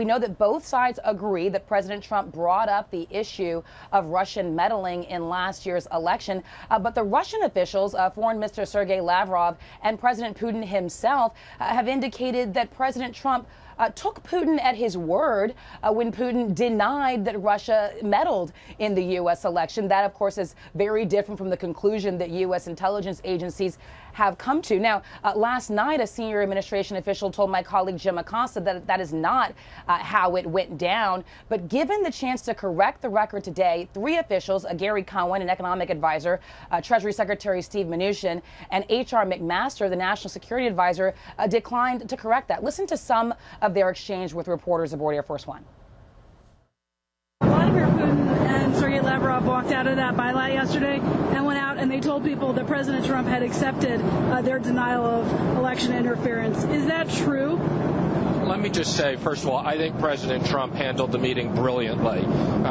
We know that both sides agree that President Trump brought up the issue of Russian meddling in last year's election. But the Russian officials, Foreign Minister Sergei Lavrov and President Putin himself, have indicated that President Trump took Putin at his word when Putin denied that Russia meddled in the U.S. election. That, of course, is very different from the conclusion that U.S. intelligence agencies have come to. Now, last night, a senior administration official told my colleague Jim Acosta that that is not how it went down. But given the chance to correct the record today, three officials, Gary Cohen, an economic advisor, Treasury Secretary Steve Mnuchin, and H.R. McMaster, the national security advisor, declined to correct that. Listen to some of their exchange with reporters aboard Air Force One. Vladimir Putin and Sergei Lavrov walked out of that bylaw yesterday and went out and they told people that President Trump had accepted their denial of election interference. Is that true? Let me just say, first of all, I think President Trump handled the meeting brilliantly.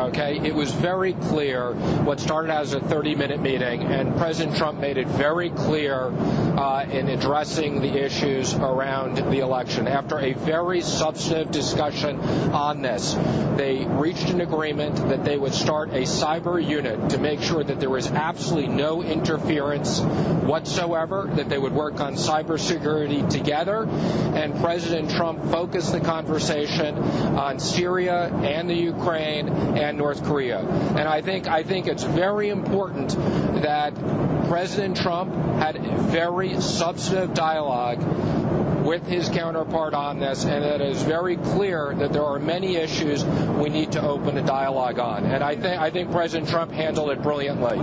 Okay? It was very clear what started as a 30-minute meeting, and President Trump made it very clear in addressing the issues around the election. After a very substantive discussion on this, they reached an agreement that they would start a cyber unit to make sure that there was absolutely no interference whatsoever, that they would work on cybersecurity together, and President Trump focused the conversation on Syria and the Ukraine and North Korea. And I think it's very important that President Trump had a very substantive dialogue with his counterpart on this, and it is very clear that there are many issues we need to open a dialogue on. And I think President Trump handled it brilliantly.